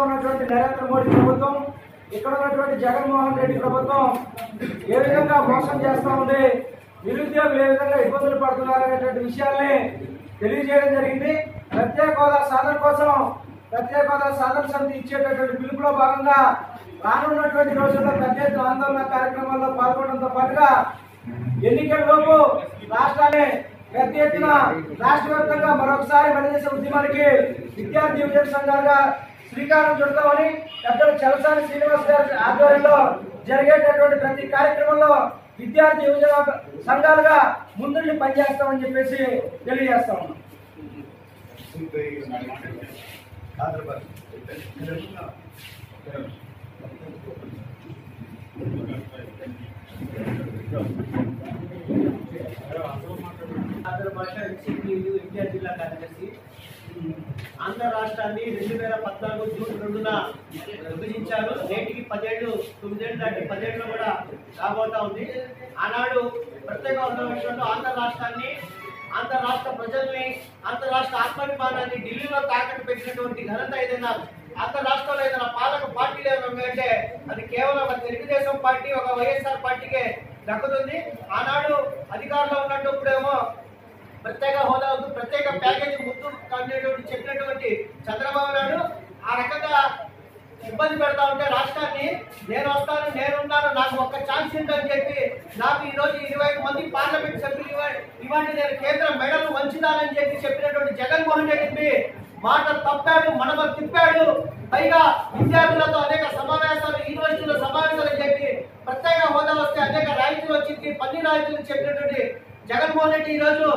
ఉన్నటువంటి నరేంద్ర మోడీ ప్రభుత్వం, ఇక్కడ ఉన్నటువంటి జగన్మోహన్ రెడ్డి ప్రభుత్వం ఏ విధంగా మోసం చేస్తూ ఉంది, నిరుద్యోగులు ఏ విధంగా ఇబ్బందులు పడుతున్నారనేటువంటి విషయాల్ని తెలియజేయడం జరిగింది. ప్రత్యేక హోదా సాధన కోసం ప్రత్యేక హోదా సాధన సమితి ఇచ్చేటటువంటి పిలుపులో భాగంగా రానున్నటువంటి రోజుల్లో పెద్ద ఎత్తున ఆందోళన కార్యక్రమాల్లో పాల్గొనడంతో పాటుగా ఎన్నికల లోపు రాష్ట్రాన్ని పెద్ద ఎత్తున రాష్ట్ర వ్యాప్తంగా మరొకసారి మలిదేశ ఉద్యమానికి విద్యార్థి యువజన సంఘాలుగా శ్రీకారం చుడతామని పెద్దలు చలసాని శ్రీనివాస్ గారి ఆధ్వర్యంలో జరిగేటటువంటి ప్రతి కార్యక్రమంలో విద్యార్థి యువజన సంఘాలుగా ముందుండి పనిచేస్తామని చెప్పేసి తెలియజేస్తా ఉన్నాం. ఎన్టీఆర్ జిల్లా కార్యదర్శి. ఆంధ్ర రాష్ట్రాన్ని 2014 జూన్ 2న విభజించారు. నేటికి 9 ఏళ్ళు దాటి 10 ఏళ్ళు కూడా రాబోతా ఉంది. ఆనాడు ప్రత్యేక హోదా విషయంలో ఆంధ్ర రాష్ట్రాన్ని, ఆంధ్ర రాష్ట్ర ప్రజల్ని, ఆంధ్ర రాష్ట్ర ఆత్మాభిమానాన్ని ఢిల్లీలో తాకట్టు పెట్టినటువంటి ఘనత ఏదైనా ఆంధ్ర రాష్ట్రంలో ఏదైనా పాలక పార్టీలు ఏమైనా అంటే అది కేవలం ఒక తెలుగుదేశం పార్టీ, ఒక వైఎస్ఆర్ పార్టీకే దక్కుతుంది. ఆనాడు అధికారంలో ఉన్నప్పుడేమో ప్రత్యేక హోదా ప్రత్యేక ప్యాకేజీ ముందు చెప్పినటువంటి చంద్రబాబు నాయుడు ఆ రకంగా ఇబ్బంది పెడతా ఉంటే రాష్ట్రాన్ని నేను వస్తాను, నేనున్నాను, నాకు ఒక్క ఛాన్స్ ఉందని చెప్పి నాకు ఈరోజు 25 మంది పార్లమెంట్ సభ్యులు ఇవ్వండి, నేను కేంద్ర మెడలు వంచుతానని చెప్పి చెప్పినటువంటి జగన్మోహన్ రెడ్డి మాట తప్పాడు, మనమ తిప్పాడు. పైగా విద్యార్థులతో అనేక సమావేశాలు, యూనివర్సిటీలో సమావేశాలు చెప్పి ప్రత్యేక హోదా వస్తే అనేక రాయితీలు వచ్చింది, పన్ని రాయితీలు చెప్పినటువంటి జగన్మోహన్ రెడ్డి ఈరోజు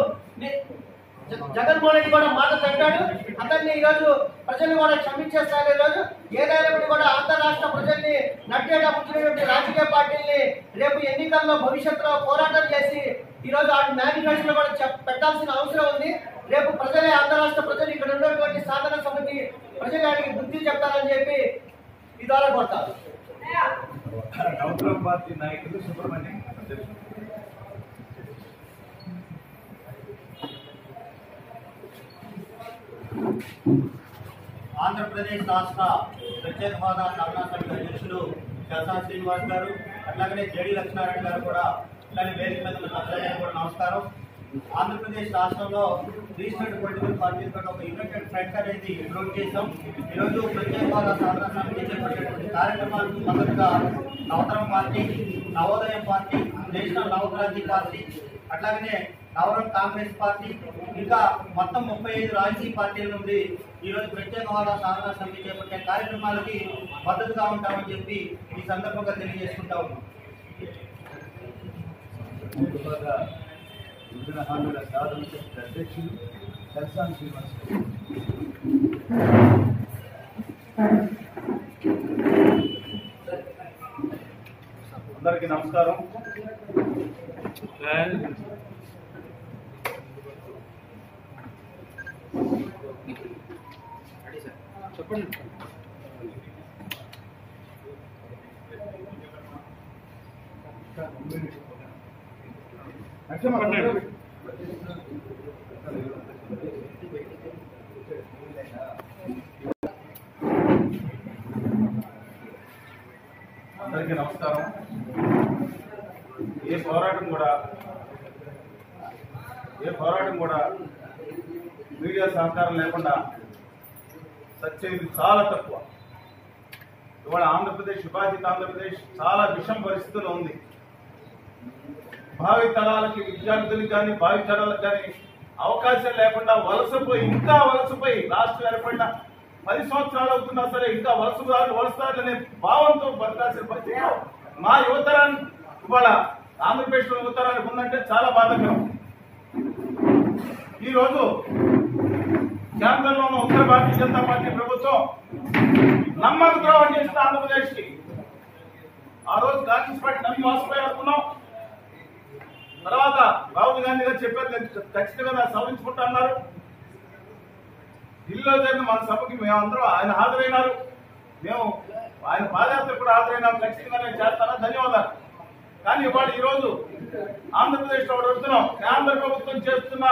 కూడా మాట తప్పాడు. అతన్ని ఈరోజు ప్రజలు కూడా క్షమించేస్తారు. ఈరోజు ఏదైనప్పుడు కూడా ఆంధ్ర రాష్ట్ర ప్రజల్ని నట్టేట ముంచినటువంటి రాజకీయ పార్టీల్ని రేపు ఎన్నికల్లో భవిష్యత్తులో పోరాటం చేసి ఈరోజు ఆ మేనిఫెస్టోలో కూడా పెట్టాల్సిన అవసరం ఉంది. రేపు ప్రజలే, ఆంధ్ర రాష్ట్ర ప్రజలు ఇక్కడ ఉన్నటువంటి సాధన సమితి ప్రజలకి బుద్ధి చెప్తారని చెప్పి ఈ ద్వారా కోరుతారు. పార్టీ నాయకులు సుబ్రహ్మణ్యం. ఆంధ్రప్రదేశ్ రాష్ట్ర ప్రత్యేక హోదా సాధనా సమితి అధ్యక్షులు చలసాని శ్రీనివాస్ గారు, అట్లాగనే జేడి లక్ష్మీనారాయణ గారు కూడా, అట్లాగే వేదిక మీద ఉన్న కూడా నమస్కారం. ఆంధ్రప్రదేశ్ రాష్ట్రంలో రీజనల్ పొలిటికల్ పార్టీలతో ఒక యునైటెడ్ ఫ్రంట్ అనేది ప్రొవైడ్ చేశాం. ఈరోజు ప్రత్యేక హోదా సాధనా సమితి చేపట్టేటువంటి కార్యక్రమాలకు మొదటగా Navataram party, Navodayam party, national Navakranti party, అట్లాగనే నవరం కాంగ్రెస్ పార్టీ, ఇంకా మొత్తం 35 రాజకీయ పార్టీల నుండి ఈరోజు ప్రత్యేక హోదా సాధనా సమితి చేపట్టే కార్యక్రమాలకి మద్దతుగా ఉంటామని చెప్పి ఈ సందర్భంగా తెలియజేసుకుంటా ఉన్నాం. అధ్యక్షులు చలసాని శ్రీనివాస్. అందరికీ నమస్కారం. చెప్పండి. అందరికీ నమస్కారం. ఏ పోరాటం కూడా మీడియా సహకారం లేకుండా సచ్చేది చాలా తక్కువ. ఇవాళ ఆంధ్రప్రదేశ్, విభాజిత ఆంధ్రప్రదేశ్ చాలా విషమ పరిస్థితుల్లో ఉంది. భావి తరాలకి, విద్యార్థులకు కానీ భావి తరాలకు కానీ అవకాశం లేకుండా ఇంకా వలసపోయి రాష్ట్రం ఏర్పడిన 10 సంవత్సరాలు అవుతున్నా సరే ఇంకా వలసదారులనే భావంతో బతకాల్సిన పరిస్థితి మా యువతరాన్ని ఇవాళ ఆంధ్రప్రదేశ్ యువతరానికి ఉందంటే చాలా బాధాకరం. ఈరోజు కేంద్రంలో ఉన్న ఉత్తర భారతీయ జనతా పార్టీ ప్రభుత్వం నమ్మక ద్రోహం చేసిన ఆంధ్రప్రదేశ్ కి. ఆ రోజు కాంగ్రెస్ పార్టీ నమ్మి మోసపోయి అనుకున్నాం. తర్వాత రాహుల్ గాంధీ గారు చెప్పారు, ఖచ్చితంగా సవరించుకుంటా అన్నారు. ఢిల్లీలో జరిగిన మన సభకి మేమందరం ఆయన హాజరైనారు. మేము ఆయన పాదయాత్ర కూడా హాజరైనాం. ఖచ్చితంగా నేను చేస్తానా, ధన్యవాదాలు. కానీ ఇవాళ ఈరోజు ఆంధ్రప్రదేశ్ లో అడుగుతున్నాం, కేంద్ర ప్రభుత్వం చేస్తున్న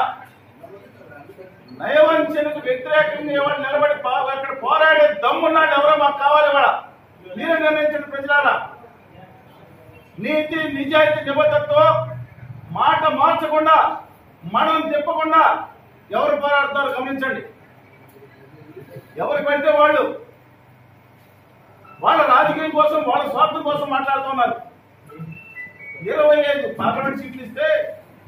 నయవంచనకు వ్యతిరేకంగా ఎవరు నిలబడి అక్కడ పోరాడే దమ్మున్నాడు ఎవరో మాకు కావాలి వాళ్ళ మీరే నిర్ణయించండి ప్రజలారా. నీతి నిజాయితీ నిబద్ధతతో మాట మార్చకుండా మనం తిప్పకుండా ఎవరు పోరాడతారో గమనించండి. ఎవరు పెడితే వాళ్ళు వాళ్ళ రాజకీయం కోసం వాళ్ళ స్వార్థం కోసం మాట్లాడుతున్నారు. 25 పార్లమెంట్ సీట్లు ఇస్తే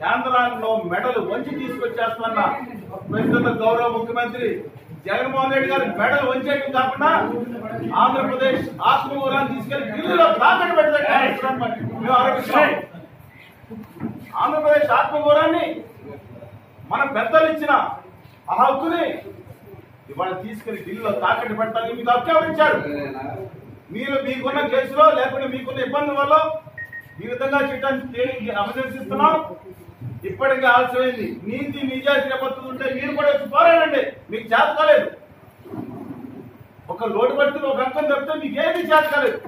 కేంద్రంలో మెడలు వంచి తీసుకొచ్చేస్తున్న ప్రస్తుత గౌరవ ముఖ్యమంత్రి జగన్మోహన్ రెడ్డి గారు మెడలు వంచేయడం కాకుండా ఆంధ్రప్రదేశ్ ఆత్మగౌరవాన్ని తీసుకెళ్లి ఢిల్లీలో తాకట్టు పెట్టడానికి మేము ఆరోపిస్తున్నాం. ఆంధ్రప్రదేశ్ ఆత్మగౌరవాన్ని మన పెద్దలు ఇచ్చిన ఆ హక్కుని ఇవాళ తీసుకెళ్లి ఢిల్లీలో తాకట్టు పెట్టడానికి మీకు హక్కు ఎవరు ఇచ్చారు? మీరు మీకున్న కేసులో లేకపోతే మీకున్న ఇబ్బంది వల్ల ఈ విధంగా చట్టాన్ని అభ్యర్థిస్తున్నాం. ఇప్పటికే ఆలస్యమైంది. నీతి నిజాయితీ నిబద్ధత ఉంటే మీరు కూడా పోరాడండి. మీకు చేత కాలేదు. ఒక లోటు పడుతుంది ఒక రకం తప్పితే మీకు ఏమీ చేత కాలేదు.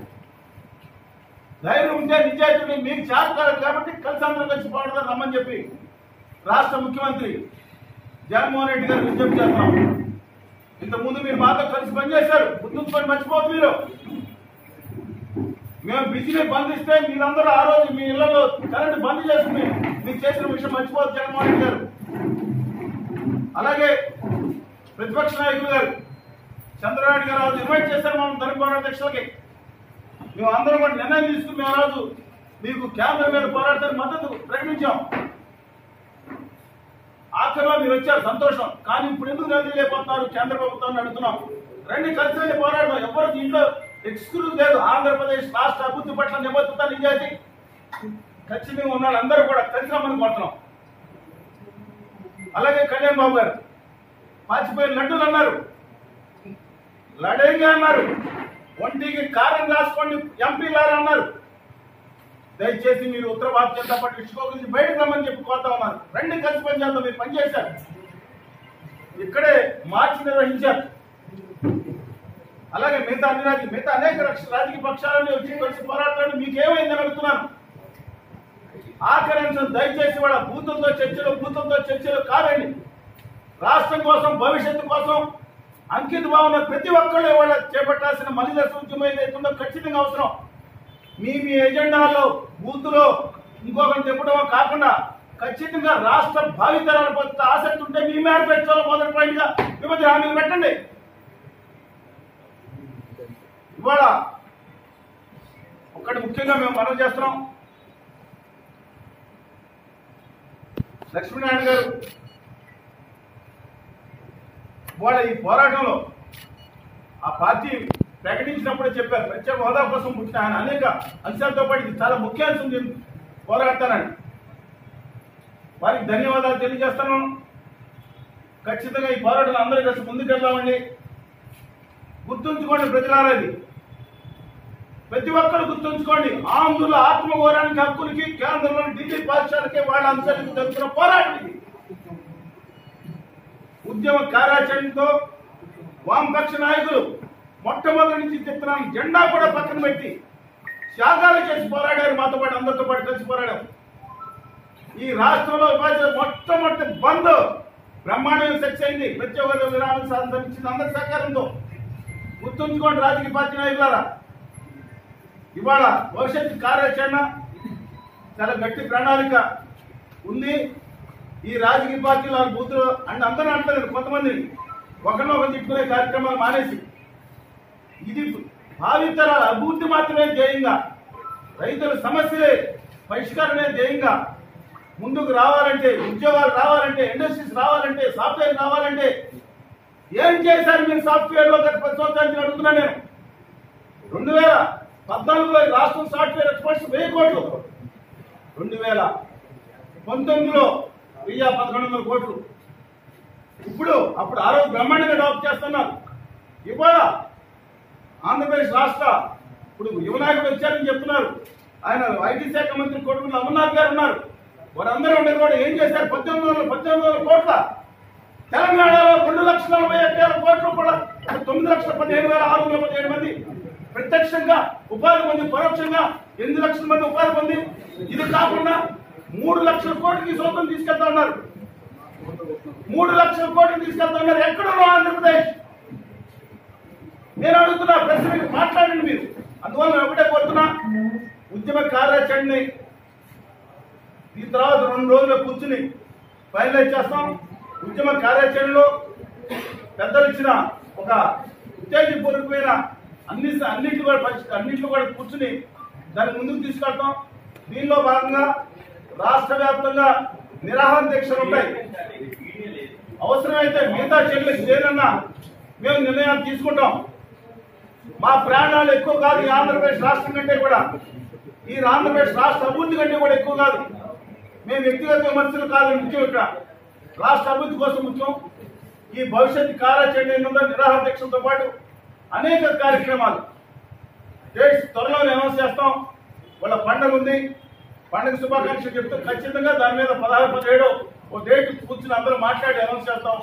ధైర్యం ఉంటే నిజాయితీ ఉంటే మీకు చేత కాలేదు కాబట్టి కలిసి అందరూ కలిసి పోరాడతారు రమ్మని చెప్పి రాష్ట్ర ముఖ్యమంత్రి జగన్మోహన్ రెడ్డి గారు విజ్ఞప్తి చేస్తున్నాం. ఇంతకుముందు మీరు మాతో కలిసి పనిచేశారు. గుర్తుంచుకొని మర్చిపోదు మీరు. మేము బిజినెస్ బంద్ ఇస్తే మీరందరూ ఆ రోజు మీ ఇళ్లలో కరెంట్ బంద్ చేసుకుని మీకు చేసిన విషయం మర్చిపోదు జగన్మోహన్ రెడ్డి గారు. అలాగే ప్రతిపక్ష నాయకులు గారు చంద్రబాబు గారు ఆ రోజు ఇన్వైట్ చేశారు మనం ధర్మ పోరాటక్షలకి. మేము అందరం కూడా నిర్ణయం తీసుకుని మేము ఆ రోజు మీకు కేంద్రం మీద పోరాడతానికి మద్దతు ప్రకటించాం. ఆఖరిలో మీరు వచ్చారు, సంతోషం. కానీ ఇప్పుడు ఎందుకు నిలదీయలేకపోతున్నారు కేంద్ర ప్రభుత్వాన్ని అడుగుతున్నాం. రండి కలిసి పోరాడడం. ఎవరు దీంట్లో ఎక్స్క్లూజివ్ లేదు. ఆంధ్రప్రదేశ్ రాష్ట్ర అభివృద్ధి పట్ల నిబద్ధత నిజాయితీ ఖచ్చితంగా ఉన్నాడు. అందరూ కూడా కలిసి రమ్మని కోరుతున్నాం. అలాగే కళ్యాణ్ బాబు గారు పాచిపోయిన లడ్డూలు అన్నారు, లడేంగా అన్నారు, ఒంటికి కారం రాసుకోండి ఎంపీలారు అన్నారు. దయచేసి మీరు ఉత్తర భారత జనతా పార్టీ ఇసుకో గురించి బయటకు రమ్మని చెప్పి కోరుతా ఉన్నారు. రెండు కలిసి పనిచేద్దాం. మీరు పనిచేశారు, ఇక్కడే మార్చి నిర్వహించారు. అలాగే మిగతా అనేక రాజకీయ పక్షాలని వచ్చి కలిసి పోరాటాన్ని మీకు ఏమైందని అడుగుతున్నాను. ఆఖరి అంశం దయచేసి వాళ్ళ బూతులతో చర్చలు కాదండి. రాష్ట్రం కోసం భవిష్యత్తు కోసం అంకిత భావన ప్రతి ఒక్కళ్ళు వాళ్ళ చేపట్టాల్సిన మలిదశ ఉద్యమం ఏదైతుందో ఖచ్చితంగా అవసరం. మీ ఎజెండాలో బూతులో ఇంకొకటి చెప్పడమో కాకుండా ఖచ్చితంగా రాష్ట్ర భావితరాల పట్ల ఆసక్తి ఉంటే మీ మేనిఫెస్టోలో మొదటి పాయింట్ గా విభజన హామీలు పెట్టండి. ఇవాళ ఒక్కటి ముఖ్యంగా మేము మనం చేస్తున్నాం. లక్ష్మీనారాయణ గారు ఇవాళ ఈ పోరాటంలో ఆ పార్టీ ప్రకటించినప్పుడే చెప్పారు ప్రత్యేక హోదా కోసం పుట్టిన ఆయన అనేక అంశాలతో పాటు ఇది చాలా ముఖ్య అంశం పోరాడతానని వారికి ధన్యవాదాలు తెలియజేస్తాను. ఖచ్చితంగా ఈ పోరాటం అందరూ కలిసి ముందుకెళ్దామండి. గుర్తుంచుకోండి ప్రజలారా, ఇది ప్రతి ఒక్కరు గుర్తుంచుకోండి. ఆంధ్రుల ఆత్మగౌరవానికి హక్కులకి కేంద్రంలోని ఢిల్లీ పాఠశాలకి వాళ్ళ అంశాలకు జరుగుతున్న పోరాటం ఇది. ఉద్యమ కార్యాచరణతో వామపక్ష నాయకులు మొట్టమొదటి నుంచి చెప్తున్నాను జెండా కూడా పక్కన పెట్టి త్యాగాలు చేసి పోరాడారు. మాతో పాటు అందరితో పాటు కలిసి పోరాడారు. ఈ రాష్ట్రంలో మొట్టమొదటి బంద్ బ్రహ్మాండమైన సక్సెస్ అయింది. ప్రత్యేక విరామం సాధించింది అందరి సహకారంతో. గుర్తుంచుకోండి రాజకీయ పార్టీ నాయకులారా, ఇవాళ భవిష్యత్తు కార్యాచరణ చాలా గట్టి ప్రణాళిక ఉంది. ఈ రాజకీయ పార్టీల బూతులు అంటే అందరూ అంటలేదు, కొంతమంది ఒకరినో ఒకరు తిట్టుకునే కార్యక్రమాలు మానేసి ఇది భావితరాల అభివృద్ధి మాత్రమే ధ్యేయంగా, రైతుల సమస్యలే పరిష్కారమే ధ్యేయంగా ముందుకు రావాలంటే, ఉద్యోగాలు రావాలంటే, ఇండస్ట్రీస్ రావాలంటే, సాఫ్ట్వేర్ రావాలంటే ఏం చేశారు మీరు సాఫ్ట్వేర్ లో గత 10 సంవత్సరాలు అడుగుతున్నా నేను. 2014లో రాష్ట్రం సాఫ్ట్వేర్ ఎక్స్పర్ట్స్ 1000 కోట్లు, 2019లో 1100 కోట్లు. అప్పుడు ఆ రోజు బ్రహ్మాండంగా డెవలప్ చేస్తున్నారు. ఇవాళ ఆంధ్రప్రదేశ్ రాష్ట్ర ఇప్పుడు యువనాయకుడు వచ్చారని చెప్తున్నారు. ఆయన ఐటీ శాఖ మంత్రి కొడుకులు అమర్నాథ్ గారు ఉన్నారు. వారందరూ ఉండేది కూడా ఏం చేశారు? 1800 కోట్ల తెలంగాణలో 2,41,000 కోట్లు కూడా 9,15,617 మంది ప్రత్యక్షంగా ఉపాధి పొంది, పరోక్షంగా 8 లక్షల మంది ఉపాధి పొంది, ఇది కాకుండా 3 లక్షల కోట్లకి సొంతం తీసుకెళ్తా ఉన్నారు. 3 లక్షల కోట్లు తీసుకెళ్తున్నారు. ఎక్కడున్నా ఆంధ్రప్రదేశ్? నేను అడుగుతున్నా, ప్రశ్న మీరు మాట్లాడండి మీరు. అందువల్ల నేను ఒకటే కోరుతున్నా, ఉద్యమ కార్యాచరణని ఈ తర్వాత 2 రోజుల్లో కూర్చుని ఫైనలైజ్ చేస్తాం. ఉద్యమ కార్యాచరణలో పెద్దలు ఇచ్చిన ఒక ఉత్తేజపూర్వకమైన అన్నింటిలో కూడా కూర్చుని దాన్ని ముందుకు తీసుకెళ్తాం. దీనిలో భాగంగా రాష్ట్ర వ్యాప్తంగా నిరాహార దీక్షలు ఉంటాయి. అవసరమైతే మిగతా చర్యలకు ఏదన్నా మేము నిర్ణయాలు తీసుకుంటాం. మా ప్రాణాలు ఎక్కువ కాదు ఈ ఆంధ్రప్రదేశ్ రాష్ట్రం కంటే కూడా, ఈ ఆంధ్రప్రదేశ్ రాష్ట్ర అభివృద్ధి కంటే కూడా ఎక్కువ కాదు. మేము వ్యక్తిగత విమర్శలు కాదు ముఖ్యం, ఇక్కడ రాష్ట్ర అభివృద్ధి కోసం ముఖ్యం. ఈ భవిష్యత్తు కార్యాచరణ నిరాహార దీక్షలతో పాటు అనేక కార్యక్రమాలు డేట్స్ త్వరలోనే అనౌన్స్ చేస్తాం. వాళ్ళ పండుగ ఉంది, పండుగ శుభాకాంక్షలు చెప్తూ ఖచ్చితంగా దాని మీద 16, 17 ఓ డేట్ కూర్చుని అందరూ మాట్లాడి అనౌన్స్ చేస్తాం.